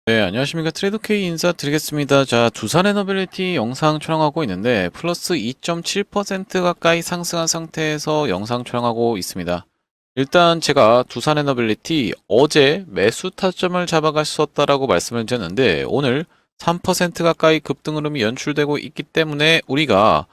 네, 안녕하십니까. 트레이더K 인사드리겠습니다. 자, 두산 에너빌리티 영상 촬영하고 있는데, 플러스 2.7% 가까이 상승한 상태에서 영상 촬영하고 있습니다. 일단 제가 두산 에너빌리티 어제 매수 타점을 잡아갔었다라고 말씀을 드렸는데, 오늘 3% 가까이 급등 흐름이 연출되고 있기 때문에 우리가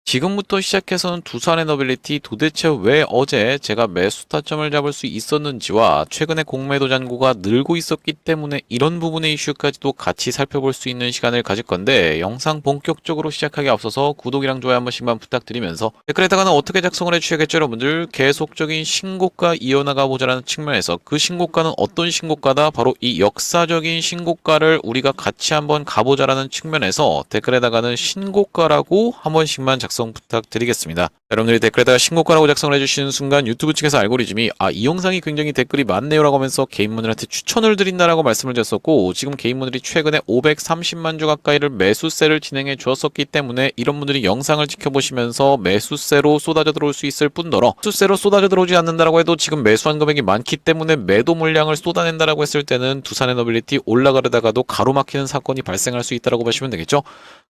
지금부터 시작해서는 두산 에너빌리티 도대체 왜 어제 제가 매수 타점을 잡을 수 있었는지와 최근에 공매도 잔고가 늘고 있었기 때문에 이런 부분의 이슈까지도 같이 살펴볼 수 있는 시간을 가질 건데, 영상 본격적으로 시작하기 앞서서 구독이랑 좋아요 한 번씩만 부탁드리면서 댓글에다가는 어떻게 작성을 해주셔야겠죠 여러분들. 계속적인 신고가 이어나가 보자라는 측면에서 그 신고가는 어떤 신고가다, 바로 이 역사적인 신고가를 우리가 같이 한번 가보자라는 측면에서 댓글에다가는 신고가라고 한 번씩만 작성 부탁드리겠습니다. 여러분들이 댓글에다가 신고가라고 작성을 해주시는 순간 유튜브 측에서 알고리즘이 이 영상이 굉장히 댓글이 많네요 라고 하면서 개인분들한테 추천을 드린다라고 말씀을 드렸었고, 지금 개인분들이 최근에 530만 주 가까이를 매수세를 진행해 주었었기 때문에 이런 분들이 영상을 지켜보시면서 매수세로 쏟아져 들어올 수 있을 뿐더러, 매수세로 쏟아져 들어오지 않는다라고 해도 지금 매수한 금액이 많기 때문에 매도 물량을 쏟아낸다라고 했을 때는 두산 에너빌리티 올라가려다가도 가로막히는 사건이 발생할 수 있다라고 보시면 되겠죠.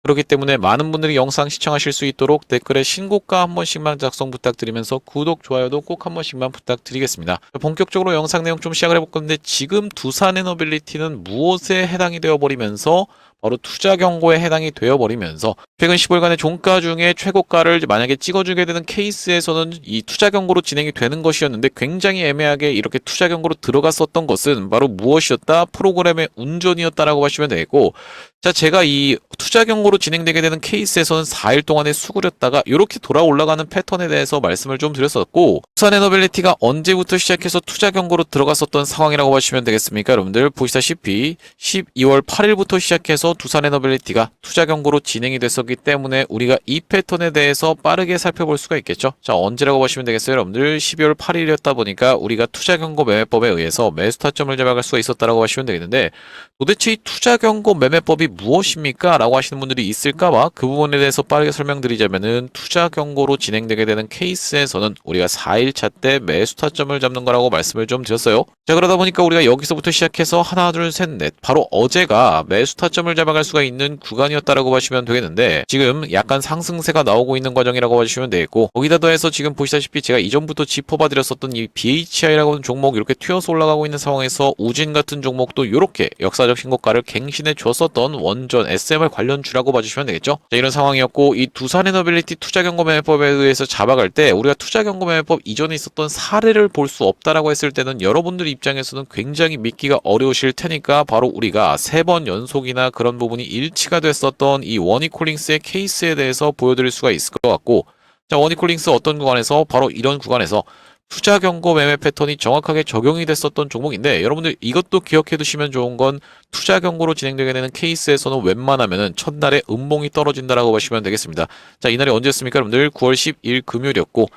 그렇기 때문에 많은 분들이 영상 시청하실 수 있도록 댓글에 신고가 한 번씩만 작성 부탁드리면서 구독, 좋아요도 꼭 한 번씩만 부탁드리겠습니다. 본격적으로 영상 내용 좀 시작을 해볼 건데, 지금 두산 에너빌리티는 무엇에 해당이 되어버리면서 바로 투자 경고에 해당이 되어버리면서 최근 10월간의 종가 중에 최고가를 만약에 찍어주게 되는 케이스에서는 이 투자 경고로 진행이 되는 것이었는데, 굉장히 애매하게 이렇게 투자 경고로 들어갔었던 것은 바로 무엇이었다? 프로그램의 운전이었다라고 보시면 되겠고, 자, 제가 이 투자 경고로 진행되게 되는 케이스에서는 4일 동안에 수그렸다가 이렇게 돌아 올라가는 패턴에 대해서 말씀을 좀 드렸었고, 두산 에너빌리티가 언제부터 시작해서 투자 경고로 들어갔었던 상황이라고 보시면 되겠습니까? 여러분들 보시다시피 12월 8일부터 시작해서 두산 에너빌리티가 투자 경고로 진행이 됐었기 때문에 우리가 이 패턴에 대해서 빠르게 살펴볼 수가 있겠죠. 자, 언제라고 보시면 되겠어요? 여러분들 12월 8일이었다 보니까 우리가 투자 경고 매매법에 의해서 매수 타점을 잡아갈 수가 있었다라고 보시면 되겠는데, 도대체 이 투자 경고 매매법이 무엇입니까? 라고 하시는 분들이 있을까봐 그 부분에 대해서 빠르게 설명드리자면은, 투자 경고로 진행되게 되는 케이스에서는 우리가 4일차 때 매수 타점을 잡는 거라고 말씀을 좀 드렸어요. 자, 그러다 보니까 우리가 여기서부터 시작해서 하나, 둘, 셋, 넷, 바로 어제가 매수 타점을 잡아갈 수가 있는 구간이었다라고 보시면 되겠는데, 지금 약간 상승세가 나오고 있는 과정이라고 봐주시면 되겠고, 거기다 더해서 지금 보시다시피 제가 이전부터 짚어봐드렸었던 이 BHI라고 하는 종목 이렇게 튀어서 올라가고 있는 상황에서 우진 같은 종목도 이렇게 역사적 신고가를 갱신해 줬었던 원전 SMR 관련주라고 봐주시면 되겠죠. 자, 이런 상황이었고, 이 두산 에너빌리티 투자 경고 매매법에 의해서 잡아갈 때 우리가 투자 경고 매매법 이전에 있었던 사례를 볼 수 없다라고 했을 때는 여러분들 입장에서는 굉장히 믿기가 어려우실 테니까, 바로 우리가 3번 연속이나 그런 부분이 일치가 됐었던 이 원이콜링스의 케이스에 대해서 보여드릴 수가 있을 것 같고, 자, 원이콜링스 어떤 구간에서, 바로 이런 구간에서 투자 경고 매매 패턴이 정확하게 적용이 됐었던 종목인데, 여러분들 이것도 기억해 두시면 좋은 건, 투자 경고로 진행되게 되는 케이스에서는 웬만하면은 첫날에 음봉이 떨어진다라고 보시면 되겠습니다. 자, 이날이 언제였습니까? 여러분들 9월 10일 금요일이었고,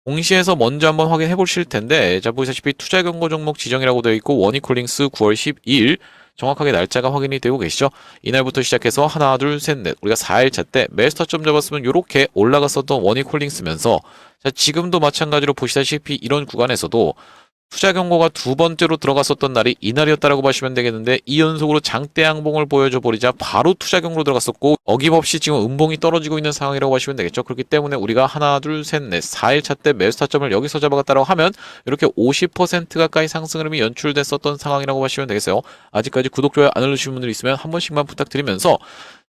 공시에서 먼저 한번 확인해 보실 텐데, 자, 보시다시피 투자 경고 종목 지정이라고 되어 있고, 원이콜링스 9월 12일 정확하게 날짜가 확인이 되고 계시죠? 이날부터 시작해서 하나, 둘, 셋, 넷, 우리가 4일차 때 매수 타점 잡았으면 이렇게 올라갔었던 원이콜링스면서, 자, 지금도 마찬가지로 보시다시피 이런 구간에서도 투자 경고가 두 번째로 들어갔었던 날이 이날이었다라고 보시면 되겠는데, 이 연속으로 장대 양봉을 보여줘 버리자 바로 투자 경고로 들어갔었고, 어김없이 지금 음봉이 떨어지고 있는 상황이라고 보시면 되겠죠. 그렇기 때문에 우리가 하나, 둘, 셋, 넷, 4일차 때 매수 타점을 여기서 잡아갔다라고 하면 이렇게 50% 가까이 상승 흐름이 연출됐었던 상황이라고 보시면 되겠어요. 아직까지 구독, 좋아요 안 눌러주신 분들 있으면 한 번씩만 부탁드리면서,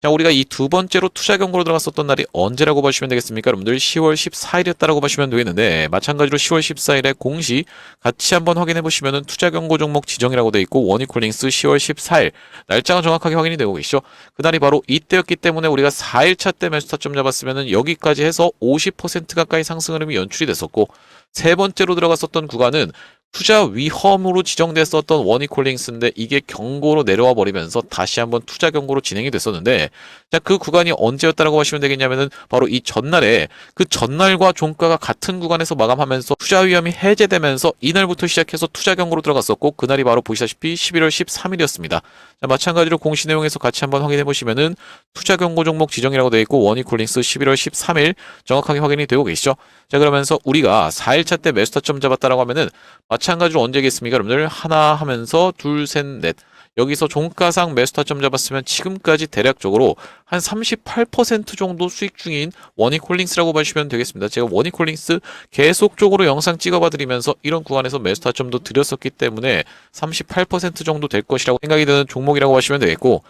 자, 우리가 이 두 번째로 투자 경고로 들어갔었던 날이 언제라고 보시면 되겠습니까? 여러분들 10월 14일이었다라고 보시면 되겠는데, 마찬가지로 10월 14일에 공시 같이 한번 확인해 보시면은 투자 경고 종목 지정이라고 되어 있고, 원이콜링스 10월 14일 날짜가 정확하게 확인이 되고 계시죠. 그날이 바로 이때였기 때문에 우리가 4일차 때 매수 타점 잡았으면은 여기까지 해서 50% 가까이 상승 흐름이 연출이 됐었고, 세 번째로 들어갔었던 구간은 투자 위험으로 지정됐었던 원이콜링스인데, 이게 경고로 내려와 버리면서 다시 한번 투자 경고로 진행이 됐었는데, 자, 그 구간이 언제였다라고 하시면 되겠냐면은 바로 이 전날에, 그 전날과 종가가 같은 구간에서 마감하면서 투자 위험이 해제되면서 이날부터 시작해서 투자 경고로 들어갔었고, 그날이 바로 보시다시피 11월 13일이었습니다. 자, 마찬가지로 공시 내용에서 같이 한번 확인해 보시면은 투자 경고 종목 지정이라고 되어 있고, 원이콜링스 11월 13일 정확하게 확인이 되고 계시죠. 자, 그러면서 우리가 4일차 때 매수 타점 잡았다라고 하면은 마찬가지로 언제겠습니까? 여러분들 하나 하면서 둘, 셋, 넷, 여기서 종가상 매수 타점 잡았으면 지금까지 대략적으로 한 38% 정도 수익 중인 원익홀딩스라고 보시면 되겠습니다. 제가 원익홀딩스 계속적으로 영상 찍어봐 드리면서 이런 구간에서 매수 타점도 드렸었기 때문에 38% 정도 될 것이라고 생각이 드는 종목이라고 보시면 되겠고,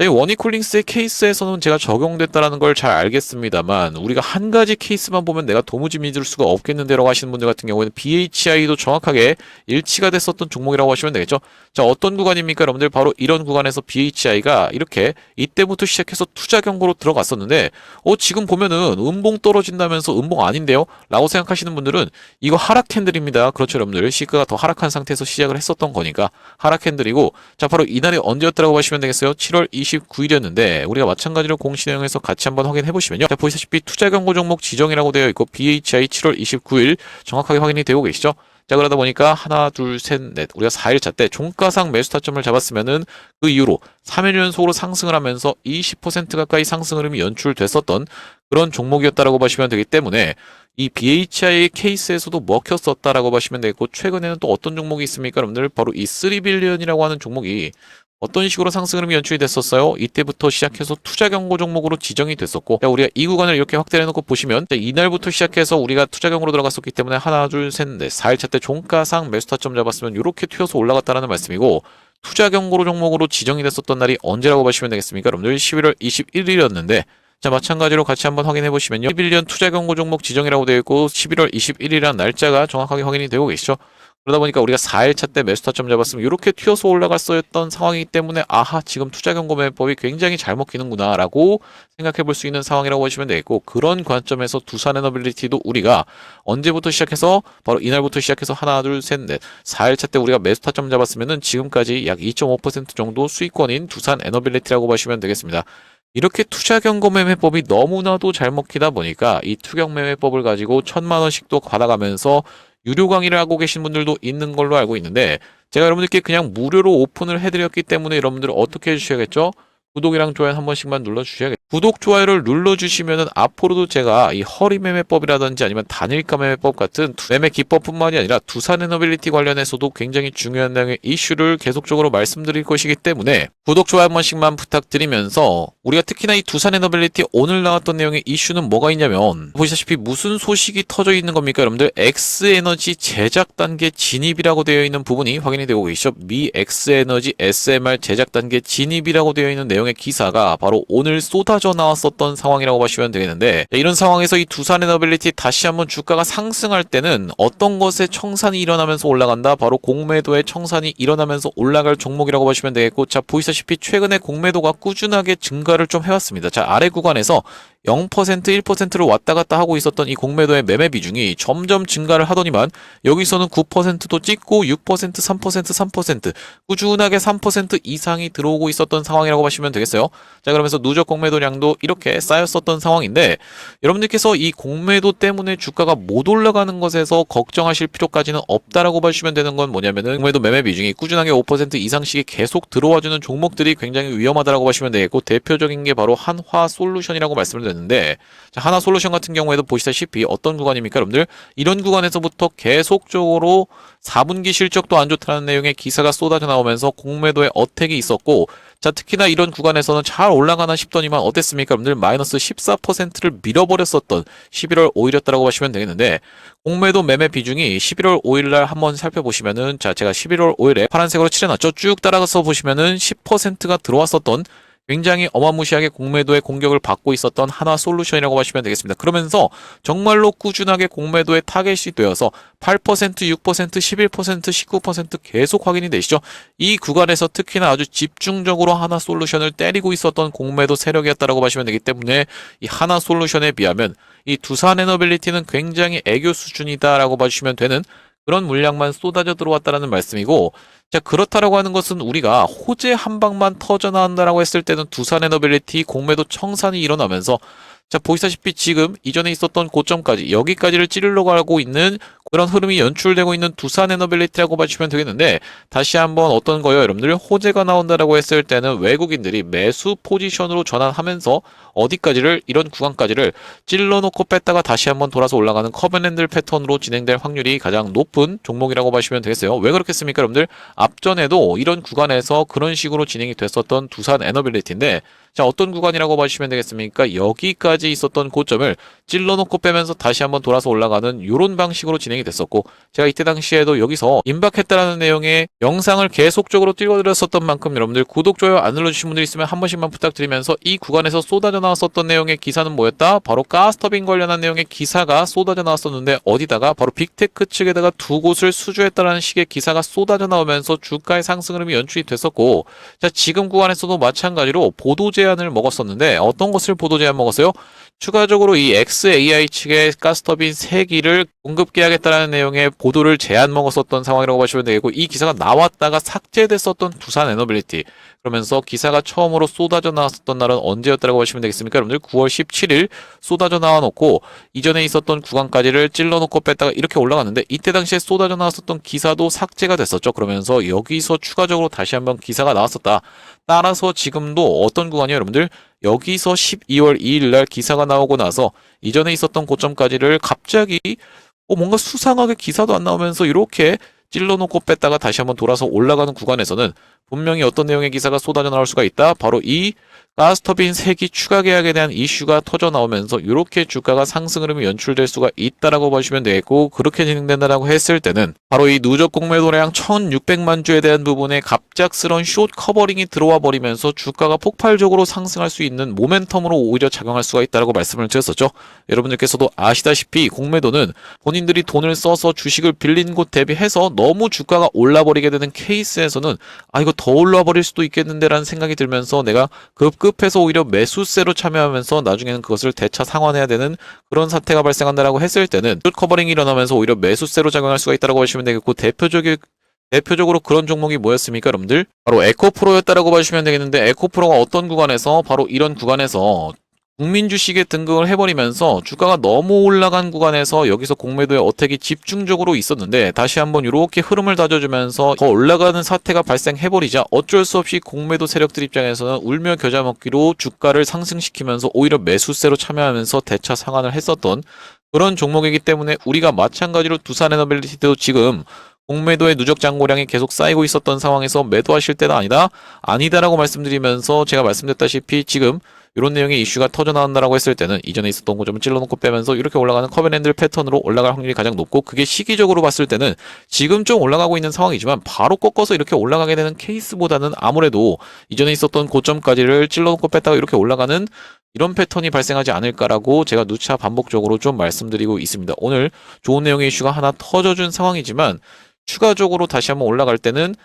이 원익홀딩스의 케이스에서는 제가 적용됐다라는 걸 잘 알겠습니다만, 우리가 한 가지 케이스만 보면 내가 도무지 믿을 수가 없겠는데라고 하시는 분들 같은 경우에는 BHI도 정확하게 일치가 됐었던 종목이라고 하시면 되겠죠. 자, 어떤 구간입니까? 여러분들 바로 이런 구간에서 BHI가 이렇게 이때부터 시작해서 투자 경고로 들어갔었는데, 지금 보면은 음봉 떨어진다면서 음봉 아닌데요? 라고 생각하시는 분들은 이거 하락 캔들입니다. 그렇죠, 여러분들. 시가가 더 하락한 상태에서 시작을 했었던 거니까 하락 캔들이고, 자, 바로 이날이 언제였다라고 하시면 되겠어요? 7월 29일이었는데 우리가 마찬가지로 공시 내용에서 같이 한번 확인해 보시면요. 자, 보시다시피 투자 경고 종목 지정이라고 되어 있고 BHI 7월 29일 정확하게 확인이 되고 계시죠? 자, 그러다 보니까 하나, 둘, 셋, 넷. 우리가 4일차 때 종가상 매수 타점을 잡았으면은 그 이후로 3일 연속으로 상승을 하면서 20% 가까이 상승 흐름이 연출됐었던 그런 종목이었다라고 보시면 되기 때문에 이 BHI 케이스에서도 먹혔었다라고 보시면 되겠고, 최근에는 또 어떤 종목이 있습니까? 여러분들 바로 이 3빌리언이라고 하는 종목이 어떤 식으로 상승 흐름이 연출이 됐었어요? 이때부터 시작해서 투자 경고 종목으로 지정이 됐었고, 자, 우리가 이 구간을 이렇게 확대해 놓고 보시면, 자, 이날부터 시작해서 우리가 투자 경고로 들어갔었기 때문에 하나, 둘, 셋, 넷, 4일차 때 종가상 매수 타점 잡았으면 이렇게 튀어서 올라갔다라는 말씀이고, 투자 경고로 종목으로 지정이 됐었던 날이 언제라고 보시면 되겠습니까? 여러분들 11월 21일이었는데, 자, 마찬가지로 같이 한번 확인해 보시면요. 11년 투자 경고 종목 지정이라고 되어 있고 11월 21일이라는 날짜가 정확하게 확인이 되고 계시죠. 그러다 보니까 우리가 4일차 때 매수 타점 잡았으면 이렇게 튀어서 올라갔었던 상황이기 때문에, 아하, 지금 투자 경고 매매법이 굉장히 잘 먹히는구나 라고 생각해 볼 수 있는 상황이라고 보시면 되겠고, 그런 관점에서 두산에너빌리티도 우리가 언제부터 시작해서 바로 이날부터 시작해서 하나, 둘, 셋, 넷, 4일차 때 우리가 매수 타점 잡았으면은 지금까지 약 2.5% 정도 수익권인 두산에너빌리티라고 보시면 되겠습니다. 이렇게 투자 경고 매매법이 너무나도 잘 먹히다 보니까 이 투경 매매법을 가지고 1,000만 원씩도 받아가면서 유료 강의를 하고 계신 분들도 있는 걸로 알고 있는데, 제가 여러분들께 그냥 무료로 오픈을 해드렸기 때문에 여러분들 어떻게 해주셔야겠죠? 구독이랑 좋아요 한 번씩만 눌러주셔야겠죠. 구독, 좋아요를 눌러주시면은 앞으로도 제가 이 허리 매매법이라든지 아니면 단일가 매매법 같은 매매 기법뿐만이 아니라 두산에너빌리티 관련해서도 굉장히 중요한 내용의 이슈를 계속적으로 말씀드릴 것이기 때문에 구독, 좋아요 한 번씩만 부탁드리면서, 우리가 특히나 이 두산에너빌리티 오늘 나왔던 내용의 이슈는 뭐가 있냐면, 보시다시피 무슨 소식이 터져 있는 겁니까? 여러분들 X에너지 제작 단계 진입이라고 되어 있는 부분이 확인이 되고 계시죠? 미 X에너지 SMR 제작 단계 진입이라고 되어 있는 내용의 기사가 바로 오늘 쏟아져 나왔었던 상황이라고 보시면 되겠는데, 이런 상황에서 이 두산에너빌리티 다시 한번 주가가 상승할 때는 어떤 것에 청산이 일어나면서 올라간다? 바로 공매도의 청산이 일어나면서 올라갈 종목이라고 보시면 되겠고, 자, 보시다시피 최근에 공매도가 꾸준하게 증가를 좀 해왔습니다. 자, 아래 구간에서 0%, 1%를 왔다 갔다 하고 있었던 이 공매도의 매매 비중이 점점 증가를 하더니만 여기서는 9%도 찍고 6%, 3%, 3% 꾸준하게 3% 이상이 들어오고 있었던 상황이라고 보시면 되겠어요. 자, 그러면서 누적 공매도량도 이렇게 쌓였었던 상황인데, 여러분들께서 이 공매도 때문에 주가가 못 올라가는 것에서 걱정하실 필요까지는 없다라고 보시면 되는 건 뭐냐면은, 공매도 매매 비중이 꾸준하게 5% 이상씩이 계속 들어와주는 종목들이 굉장히 위험하다라고 보시면 되겠고, 대표적인 게 바로 한화솔루션이라고 말씀을 드렸는데, 자, 하나솔루션 같은 경우에도 보시다시피 어떤 구간입니까? 여러분들 이런 구간에서부터 계속적으로 4분기 실적도 안 좋다는 내용의 기사가 쏟아져 나오면서 공매도의 어택이 있었고, 자, 특히나 이런 구간에서는 잘 올라가나 싶더니만 어땠습니까? 여러분들 마이너스 14%를 밀어버렸었던 11월 5일이었다고 보시면 되겠는데, 공매도 매매 비중이 11월 5일날 한번 살펴보시면은, 자, 제가 11월 5일에 파란색으로 칠해놨죠. 쭉 따라가서 보시면은 10%가 들어왔었던 굉장히 어마무시하게 공매도의 공격을 받고 있었던 하나솔루션이라고 하시면 되겠습니다. 그러면서 정말로 꾸준하게 공매도의 타겟이 되어서 8%, 6%, 11%, 19% 계속 확인이 되시죠. 이 구간에서 특히나 아주 집중적으로 하나솔루션을 때리고 있었던 공매도 세력이었다라고 보시면 되기 때문에, 이 하나솔루션에 비하면 이 두산에너빌리티는 굉장히 애교 수준이다라고 봐주시면 되는 그런 물량만 쏟아져 들어왔다라는 말씀이고, 자, 그렇다라고 하는 것은 우리가 호재 한 방만 터져 나온다라고 했을 때는 두산에너빌리티 공매도 청산이 일어나면서, 자, 보시다시피 지금 이전에 있었던 고점까지 여기까지를 찌르러 가고 있는 그런 흐름이 연출되고 있는 두산 에너빌리티라고 봐주시면 되겠는데, 다시 한번 어떤 거예요, 여러분들? 호재가 나온다라고 했을 때는 외국인들이 매수 포지션으로 전환하면서 어디까지를, 이런 구간까지를 찔러놓고 뺐다가 다시 한번 돌아서 올라가는 커브랜들 패턴으로 진행될 확률이 가장 높은 종목이라고 봐주시면 되겠어요. 왜 그렇겠습니까, 여러분들? 앞전에도 이런 구간에서 그런 식으로 진행이 됐었던 두산 에너빌리티인데, 자, 어떤 구간이라고 봐주시면 되겠습니까? 여기까지 있었던 고점을 찔러놓고 빼면서 다시 한번 돌아서 올라가는 이런 방식으로 진행이 됐었고, 제가 이때 당시에도 여기서 임박했다라는 내용의 영상을 계속적으로 띄워드렸었던 만큼 여러분들 구독, 좋아요 안 눌러주신 분들 있으면 한 번씩만 부탁드리면서, 이 구간에서 쏟아져 나왔었던 내용의 기사는 뭐였다? 바로 가스터빈 관련한 내용의 기사가 쏟아져 나왔었는데, 어디다가? 바로 빅테크 측에다가 두 곳을 수주했다라는 식의 기사가 쏟아져 나오면서 주가의 상승 흐름이 연출이 됐었고, 자, 지금 구간에서도 마찬가지로 보도 제한을 먹었었는데, 어떤 것을 보도 제한 먹었어요? 추가적으로 이 XAI 측의 가스터빈 3기를 공급계약했다는 내용의 보도를 제한 먹었었던 상황이라고 보시면 되겠고, 이 기사가 나왔다가 삭제됐었던 두산 에너빌리티, 그러면서 기사가 처음으로 쏟아져 나왔었던 날은 언제였다고 보시면 되겠습니까? 여러분들 9월 17일 쏟아져 나와놓고 이전에 있었던 구간까지를 찔러놓고 뺐다가 이렇게 올라갔는데, 이때 당시에 쏟아져 나왔었던 기사도 삭제가 됐었죠. 그러면서 여기서 추가적으로 다시 한번 기사가 나왔었다. 따라서 지금도 어떤 구간이에요, 여러분들? 여기서 12월 2일 날 기사가 나오고 나서 이전에 있었던 고점까지를 갑자기 뭔가 수상하게 기사도 안 나오면서 이렇게 찔러놓고 뺐다가 다시 한번 돌아서 올라가는 구간에서는 분명히 어떤 내용의 기사가 쏟아져 나올 수가 있다. 바로 이 가스터빈 3기 추가 계약에 대한 이슈가 터져 나오면서 이렇게 주가가 상승 흐름이 연출될 수가 있다라고 보시면 되겠고, 그렇게 진행된다라고 했을 때는 바로 이 누적 공매도량 1600만 주에 대한 부분에 갑작스런 숏 커버링이 들어와 버리면서 주가가 폭발적으로 상승할 수 있는 모멘텀으로 오히려 작용할 수가 있다라고 말씀을 드렸었죠. 여러분들께서도 아시다시피 공매도는 본인들이 돈을 써서 주식을 빌린 곳 대비해서 너무 주가가 올라버리게 되는 케이스에서는 이거 더 올라버릴 수도 있겠는데 라는 생각이 들면서 내가 급급해서 오히려 매수세로 참여하면서 나중에는 그것을 대차 상환해야 되는 그런 사태가 발생한다라고 했을 때는 숏 커버링이 일어나면서 오히려 매수세로 작용할 수가 있다라고 보시면 되겠고, 대표적으로 그런 종목이 뭐였습니까, 여러분들? 바로 에코프로였다라고 봐주시면 되겠는데, 에코프로가 어떤 구간에서, 바로 이런 구간에서 국민 주식에 등극을 해버리면서 주가가 너무 올라간 구간에서 여기서 공매도의 어택이 집중적으로 있었는데, 다시 한번 이렇게 흐름을 다져주면서 더 올라가는 사태가 발생해버리자 어쩔 수 없이 공매도 세력들 입장에서는 울며 겨자 먹기로 주가를 상승시키면서 오히려 매수세로 참여하면서 대차 상환을 했었던 그런 종목이기 때문에, 우리가 마찬가지로 두산 에너빌리티도 지금 공매도의 누적 잔고량이 계속 쌓이고 있었던 상황에서 매도하실 때는 아니다라고 말씀드리면서, 제가 말씀드렸다시피 지금 이런 내용의 이슈가 터져 나온다라고 했을 때는 이전에 있었던 고점을 찔러놓고 빼면서 이렇게 올라가는 커브랜들 패턴으로 올라갈 확률이 가장 높고, 그게 시기적으로 봤을 때는 지금 좀 올라가고 있는 상황이지만 바로 꺾어서 이렇게 올라가게 되는 케이스보다는 아무래도 이전에 있었던 고점까지를 찔러놓고 뺐다가 이렇게 올라가는 이런 패턴이 발생하지 않을까라고 제가 누차 반복적으로 좀 말씀드리고 있습니다. 오늘 좋은 내용의 이슈가 하나 터져준 상황이지만, 추가적으로 다시 한번 올라갈 때는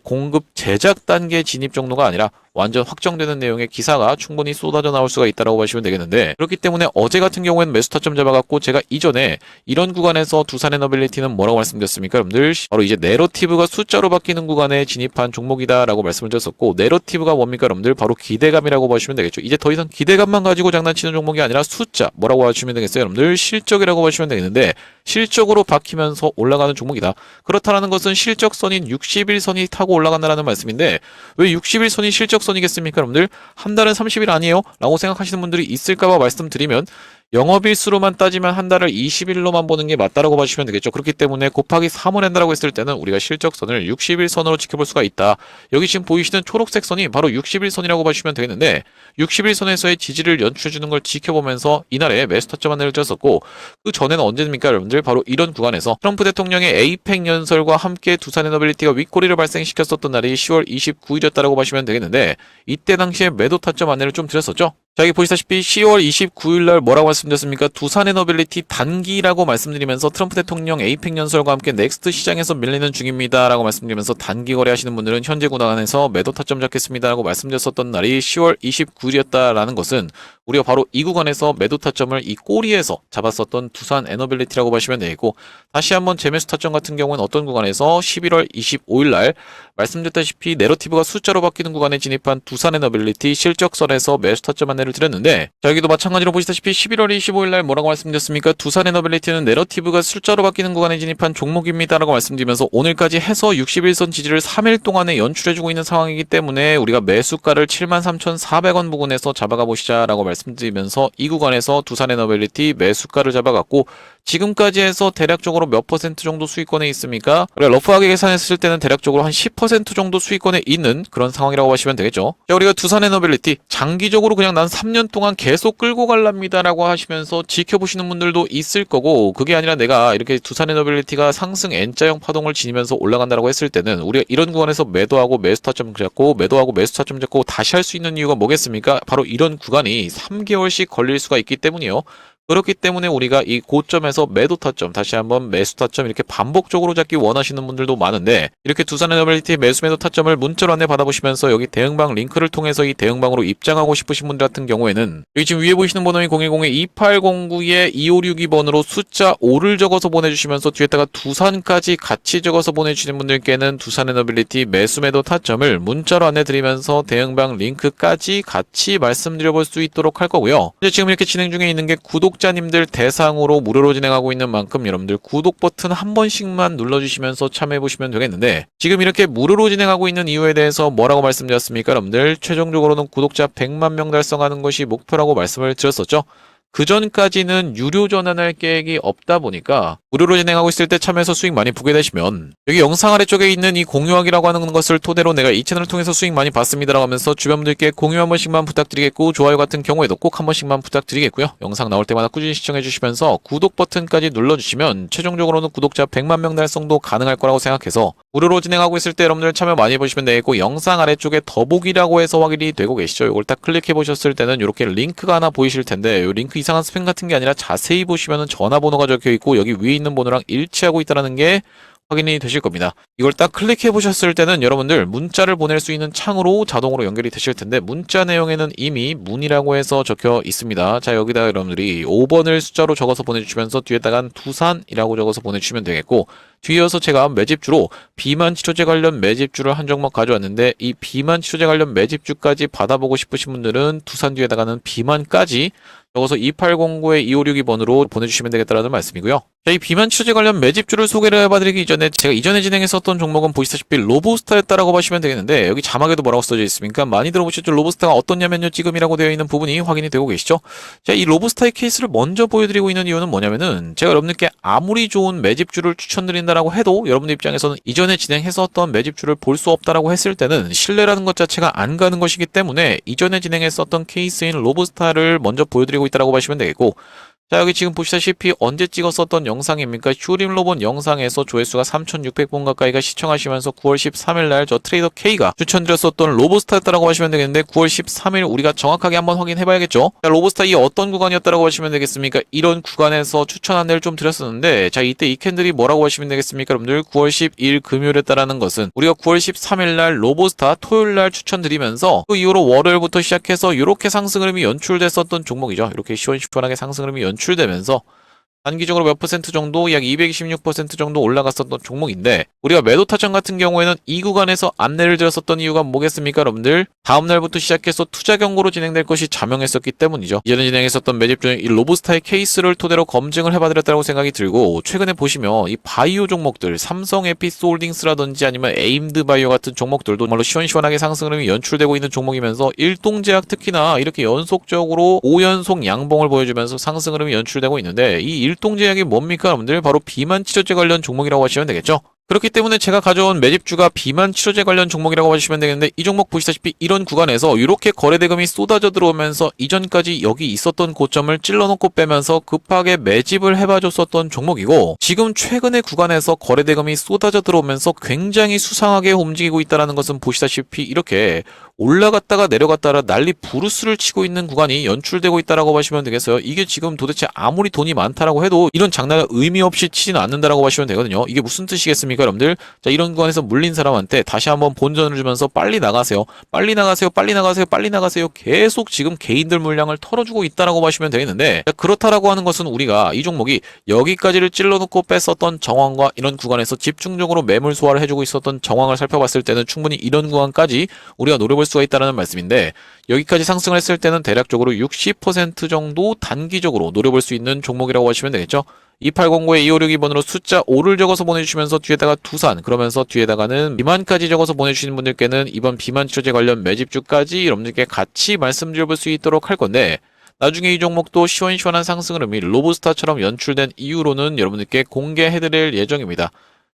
공급 제작 단계 진입 정도가 아니라 완전 확정되는 내용의 기사가 충분히 쏟아져 나올 수가 있다고 보시면 되겠는데, 그렇기 때문에 어제 같은 경우에는 매수 타점 잡아갖고, 제가 이전에 이런 구간에서 두산 에너빌리티는 뭐라고 말씀드렸습니까, 여러분들? 바로 이제 내러티브가 숫자로 바뀌는 구간에 진입한 종목이다라고 말씀을 드렸었고, 내러티브가 뭡니까, 여러분들? 바로 기대감이라고 보시면 되겠죠. 이제 더 이상 기대감만 가지고 장난치는 종목이 아니라 숫자, 뭐라고 하시면 되겠어요, 여러분들? 실적이라고 보시면 되겠는데, 실적으로 바뀌면서 올라가는 종목이다. 그렇다라는 것은 실적선인 60일선이 타고 올라간다라는 말씀인데, 왜 60일선이 실적선이겠습니까, 여러분들? 한 달은 30일 아니에요? 라고 생각하시는 분들이 있을까봐 말씀드리면, 영업일수로만 따지면 한 달을 20일로만 보는 게 맞다라고 봐주시면 되겠죠. 그렇기 때문에 곱하기 3을 한다라고 했을 때는 우리가 실적선을 60일선으로 지켜볼 수가 있다. 여기 지금 보이시는 초록색 선이 바로 60일선이라고 봐주시면 되겠는데, 60일선에서의 지지를 연출해주는 걸 지켜보면서 이날에 매수 타점 안내를 쳤었고, 그 전에는 언제입니까, 여러분들? 바로 이런 구간에서 트럼프 대통령의 에이펙 연설과 함께 두산 에너빌리티가 윗꼬리를 발생시켰었던 날이 10월 29일이었다라고 보시면 되겠는데, 이때 당시에 매도 타점 안내를 좀 드렸었죠. 자, 여기 보시다시피 10월 29일 날 뭐라고 말씀드렸습니까? 두산 에너빌리티 단기라고 말씀드리면서 트럼프 대통령 에이펙 연설과 함께 넥스트 시장에서 밀리는 중입니다 라고 말씀드리면서, 단기 거래하시는 분들은 현재 구간에서 매도 타점 잡겠습니다 라고 말씀드렸었던 날이 10월 29일이었다라는 것은 우리가 바로 이 구간에서 매도 타점을 이 꼬리에서 잡았었던 두산 에너빌리티라고 보시면 되고, 다시 한번 재매수 타점 같은 경우는 어떤 구간에서 11월 25일 날 말씀드렸다시피 내러티브가 숫자로 바뀌는 구간에 진입한 두산에너빌리티 실적선에서 매수 타점 안내를 드렸는데, 자, 여기도 마찬가지로 보시다시피 11월 25일 날 뭐라고 말씀드렸습니까? 두산에너빌리티는 내러티브가 숫자로 바뀌는 구간에 진입한 종목입니다라고 말씀드리면서 오늘까지 해서 61선 지지를 3일 동안에 연출해주고 있는 상황이기 때문에 우리가 매수가를 73,400원 부근에서 잡아가 보시자라고 말씀드리면서 이 구간에서 두산에너빌리티 매수가를 잡아갔고, 지금까지 해서 대략적으로 몇 퍼센트 정도 수익권에 있습니까? 우리가 러프하게 계산했을 때는 대략적으로 한 10% 정도 수익권에 있는 그런 상황이라고 하시면 되겠죠. 자, 우리가 두산에너빌리티 장기적으로 그냥 난 3년 동안 계속 끌고 갈랍니다라고 하시면서 지켜보시는 분들도 있을 거고, 그게 아니라 내가 이렇게 두산에너빌리티가 상승 N자형 파동을 지니면서 올라간다라고 했을 때는 우리가 이런 구간에서 매도하고 매수 타점 잡고 매도하고 매수 타점 잡고 다시 할 수 있는 이유가 뭐겠습니까? 바로 이런 구간이 3개월씩 걸릴 수가 있기 때문이요. 그렇기 때문에 우리가 이 고점에서 매도 타점, 다시 한번 매수 타점 이렇게 반복적으로 잡기 원하시는 분들도 많은데, 이렇게 두산에너빌리티 매수 매도 타점을 문자로 안내 받아보시면서 여기 대응방 링크를 통해서 이 대응방으로 입장하고 싶으신 분들 같은 경우에는 여기 지금 위에 보이시는 번호인 010-2809-2562번으로 숫자 5를 적어서 보내주시면서 뒤에다가 두산까지 같이 적어서 보내주시는 분들께는 두산에너빌리티 매수 매도 타점을 문자로 안내 드리면서 대응방 링크까지 같이 말씀드려볼 수 있도록 할 거고요. 이제 지금 이렇게 진행 중에 있는 게 구독자님들 대상으로 무료로 진행하고 있는 만큼 여러분들 구독 버튼 한 번씩만 눌러주시면서 참여해보시면 되겠는데, 지금 이렇게 무료로 진행하고 있는 이유에 대해서 뭐라고 말씀드렸습니까? 여러분들 최종적으로는 구독자 100만 명 달성하는 것이 목표라고 말씀을 드렸었죠. 그 전까지는 유료 전환할 계획이 없다 보니까 무료로 진행하고 있을 때 참여해서 수익 많이 보게 되시면 여기 영상 아래쪽에 있는 이 공유하기라고 하는 것을 토대로 내가 이 채널을 통해서 수익 많이 봤습니다라고 하면서 주변 분들께 공유 한 번씩만 부탁드리겠고, 좋아요 같은 경우에도 꼭 한 번씩만 부탁드리겠고요. 영상 나올 때마다 꾸준히 시청해 주시면서 구독 버튼까지 눌러주시면 최종적으로는 구독자 100만 명 달성도 가능할 거라고 생각해서 무료로 진행하고 있을 때 여러분들 참여 많이 해보시면 되겠고, 영상 아래쪽에 더보기라고 해서 확인이 되고 계시죠. 이걸 딱 클릭해 보셨을 때는 이렇게 링크가 하나 보이실 텐데, 이 링크 이상한 스팸 같은 게 아니라 자세히 보시면은 전화번호가 적혀 있고 여기 위에 있는 번호랑 일치하고 있다는 게 확인이 되실 겁니다. 이걸 딱 클릭해 보셨을 때는 여러분들 문자를 보낼 수 있는 창으로 자동으로 연결이 되실 텐데, 문자 내용에는 이미 문이라고 해서 적혀 있습니다. 자, 여기다 여러분들이 5번을 숫자로 적어서 보내주시면서 뒤에다가 두산이라고 적어서 보내주시면 되겠고, 뒤이어서 제가 매집주로 비만 치료제 관련 매집주를 한 종목 가져왔는데, 이 비만 치료제 관련 매집주까지 받아보고 싶으신 분들은 두산 뒤에다가는 비만까지 적어서 2809-2562번으로 보내주시면 되겠다라는 말씀이고요. 자, 이 비만 치료제 관련 매집주를 소개를 해봐드리기 이전에 제가 이전에 진행했었던 종목은 보시다시피 로보스타였다라고 보시면 되겠는데, 여기 자막에도 뭐라고 써져 있습니까? 많이 들어보셨죠? 로보스타가 어떻냐면요, 지금이라고 되어 있는 부분이 확인이 되고 계시죠? 자, 이 로보스타의 케이스를 먼저 보여드리고 있는 이유는 뭐냐면은, 제가 여러분들께 아무리 좋은 매집주를 추천드린다라고 해도 여러분들 입장에서는 이전에 진행했었던 매집주를 볼 수 없다라고 했을 때는 신뢰라는 것 자체가 안 가는 것이기 때문에 이전에 진행했었던 케이스인 로보스타를 먼저 보여드리고 있다라고 보시면 되겠고, 자, 여기 지금 보시다시피 언제 찍었었던 영상입니까? 휴림 로봇 영상에서 조회수가 3,600번 가까이가 시청하시면서 9월 13일 날 저 트레이더 K가 추천드렸었던 로보스타였다라고 하시면 되겠는데, 9월 13일 우리가 정확하게 한번 확인해봐야겠죠? 자, 로보스타 이 어떤 구간이었다라고 하시면 되겠습니까? 이런 구간에서 추천 안내를 좀 드렸었는데, 자, 이때 이 캔들이 뭐라고 하시면 되겠습니까? 여러분들 9월 10일 금요일이었다라는 것은 우리가 9월 13일 날 로보스타 토요일 날 추천드리면서 그 이후로 월요일부터 시작해서 이렇게 상승 흐름이 연출됐었던 종목이죠. 이렇게 시원시원하게 상승 흐름이 연출되면서 단기적으로 몇 퍼센트 정도, 약 226% 정도 올라갔었던 종목인데, 우리가 매도 타점 같은 경우에는 이 구간에서 안내를 드렸었던 이유가 뭐겠습니까? 여러분들 다음날부터 시작해서 투자 경고로 진행될 것이 자명했었기 때문이죠. 이전에 진행했었던 매집 중에 이 로보스타의 케이스를 토대로 검증을 해봐드렸다고 생각이 들고, 최근에 보시면 이 바이오 종목들, 삼성 에피스홀딩스라든지 아니면 에임드 바이오 같은 종목들도 정말로 시원시원하게 상승 흐름이 연출되고 있는 종목이면서, 일동제약 특히나 이렇게 연속적으로 5연속 양봉을 보여주면서 상승 흐름이 연출되고 있는데, 이 일동제약이 뭡니까? 여러분들 바로 비만 치료제 관련 종목이라고 하시면 되겠죠. 그렇기 때문에 제가 가져온 매집주가 비만 치료제 관련 종목이라고 하시면 되겠는데, 이 종목 보시다시피 이런 구간에서 이렇게 거래대금이 쏟아져 들어오면서 이전까지 여기 있었던 고점을 찔러놓고 빼면서 급하게 매집을 해봐줬었던 종목이고, 지금 최근의 구간에서 거래대금이 쏟아져 들어오면서 굉장히 수상하게 움직이고 있다는 것은 보시다시피 이렇게 올라갔다가 내려갔다가 난리 부르스를 치고 있는 구간이 연출되고 있다라고 보시면 되겠어요. 이게 지금 도대체 아무리 돈이 많다라고 해도 이런 장난을 의미 없이 치지는 않는다라고 보시면 되거든요. 이게 무슨 뜻이겠습니까, 여러분들? 자, 이런 구간에서 물린 사람한테 다시 한번 본전을 주면서 빨리 나가세요. 빨리 나가세요. 빨리 나가세요. 빨리 나가세요. 계속 지금 개인들 물량을 털어주고 있다라고 보시면 되겠는데, 자, 그렇다라고 하는 것은 우리가 이 종목이 여기까지를 찔러놓고 뺐었던 정황과 이런 구간에서 집중적으로 매물 소화를 해주고 있었던 정황을 살펴봤을 때는 충분히 이런 구간까지 우리가 노려볼 수가 있다는 말씀인데, 여기까지 상승을 했을 때는 대략적으로 60% 정도 단기적으로 노려볼 수 있는 종목이라고 하시면 되겠죠. 2809-2562번으로 숫자 5를 적어서 보내주시면서 뒤에다가 두산, 그러면서 뒤에다가는 비만까지 적어서 보내주시는 분들께는 이번 비만 치료제 관련 매집주까지 여러분들께 같이 말씀드려볼 수 있도록 할 건데, 나중에 이 종목도 시원시원한 상승 흐름이 로브스타처럼 연출된 이후로는 여러분들께 공개해드릴 예정입니다.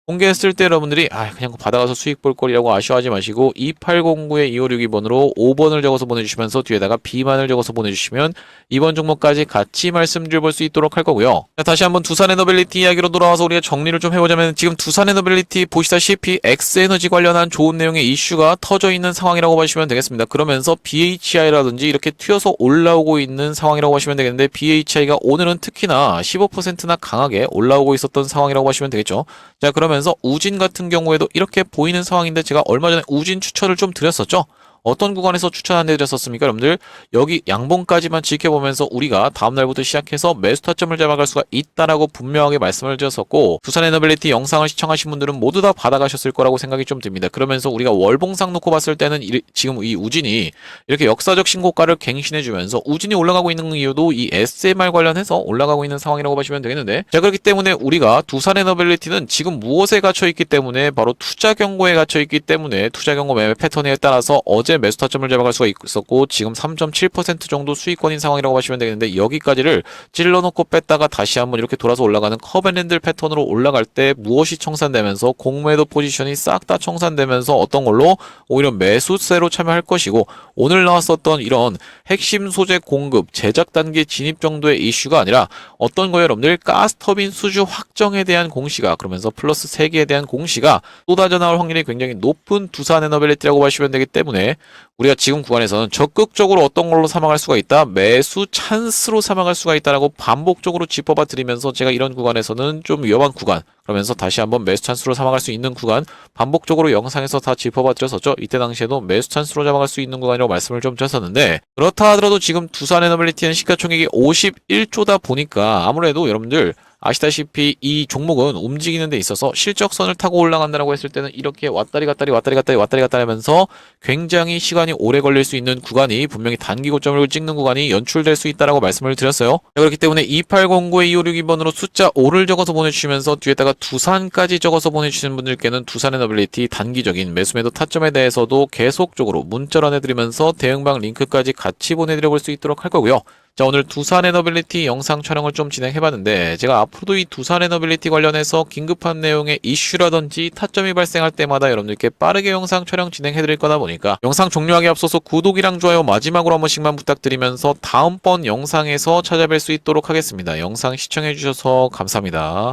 공개했을 때 여러분들이 그냥 받아가서 수익 볼 거리라고 아쉬워하지 마시고 2809-2562번으로 5번을 적어서 보내주시면서 뒤에다가 B만을 적어서 보내주시면 이번 종목까지 같이 말씀드려볼 수 있도록 할 거고요. 자, 다시 한번 두산에너빌리티 이야기로 돌아와서 우리가 정리를 좀 해보자면, 지금 두산에너빌리티 보시다시피 X에너지 관련한 좋은 내용의 이슈가 터져 있는 상황이라고 보시면 되겠습니다. 그러면서 BHI라든지 이렇게 튀어서 올라오고 있는 상황이라고 보시면 되겠는데, BHI가 오늘은 특히나 15%나 강하게 올라오고 있었던 상황이라고 보시면 되겠죠. 자, 그러면서 우진 같은 경우에도 이렇게 보이는 상황인데, 제가 얼마 전에 우진 추천을 좀 드렸었죠. 어떤 구간에서 추천 안 해드렸었습니까, 여러분들? 여기 양봉까지만 지켜보면서 우리가 다음날부터 시작해서 매수 타점을 잡아갈 수가 있다라고 분명하게 말씀을 드렸었고, 두산에너빌리티 영상을 시청하신 분들은 모두 다 받아가셨을 거라고 생각이 좀 듭니다. 그러면서 우리가 월봉상 놓고 봤을 때는 지금 이 우진이 이렇게 역사적 신고가를 갱신해주면서 우진이 올라가고 있는 이유도 이 SMR 관련해서 올라가고 있는 상황이라고 보시면 되겠는데, 자, 그렇기 때문에 우리가 두산에너빌리티는 지금 무엇에 갇혀있기 때문에, 바로 투자 경고에 갇혀있기 때문에 투자 경고 매매 패턴에 따라서 어제 매수 타점을 잡아갈 수가 있었고, 지금 3.7% 정도 수익권인 상황이라고 보시면 되겠는데, 여기까지를 찔러놓고 뺐다가 다시 한번 이렇게 돌아서 올라가는 커브앤핸들 패턴으로 올라갈 때 무엇이 청산되면서 공매도 포지션이 싹 다 청산되면서 어떤 걸로 오히려 매수세로 참여할 것이고, 오늘 나왔었던 이런 핵심 소재 공급 제작 단계 진입 정도의 이슈가 아니라 어떤 거예요, 여러분들? 가스터빈 수주 확정에 대한 공시가, 그러면서 플러스 3개에 대한 공시가 쏟아져 나올 확률이 굉장히 높은 두산에너빌리티라고 보시면 되기 때문에, 우리가 지금 구간에서는 적극적으로 어떤 걸로 삼아갈 수가 있다? 매수 찬스로 삼아갈 수가 있다라고 반복적으로 짚어봐 드리면서, 제가 이런 구간에서는 좀 위험한 구간, 그러면서 다시 한번 매수 찬스로 삼아갈 수 있는 구간 반복적으로 영상에서 다 짚어봐 드렸었죠. 이때 당시에도 매수 찬스로 잡아갈 수 있는 구간이라고 말씀을 좀 드렸었는데, 그렇다 하더라도 지금 두산에너빌리티는 시가총액이 51조다 보니까 아무래도 여러분들 아시다시피 이 종목은 움직이는 데 있어서 실적선을 타고 올라간다라고 했을 때는 이렇게 왔다리 갔다리 하면서 굉장히 시간이 오래 걸릴 수 있는 구간이, 분명히 단기 고점을 찍는 구간이 연출될 수 있다라고 말씀을 드렸어요. 그렇기 때문에 2809-2562번으로 숫자 5를 적어서 보내주시면서 뒤에다가 두산까지 적어서 보내주시는 분들께는 두산에너빌리티 단기적인 매수매도 타점에 대해서도 계속적으로 문자로 해드리면서 대응방 링크까지 같이 보내드려 볼 수 있도록 할 거고요. 자, 오늘 두산에너빌리티 영상 촬영을 좀 진행해봤는데, 제가 앞으로도 이 두산에너빌리티 관련해서 긴급한 내용의 이슈라든지 타점이 발생할 때마다 여러분들께 빠르게 영상 촬영 진행해드릴 거다 보니까, 영상 종료하기 앞서서 구독이랑 좋아요 마지막으로 한 번씩만 부탁드리면서 다음번 영상에서 찾아뵐 수 있도록 하겠습니다. 영상 시청해주셔서 감사합니다.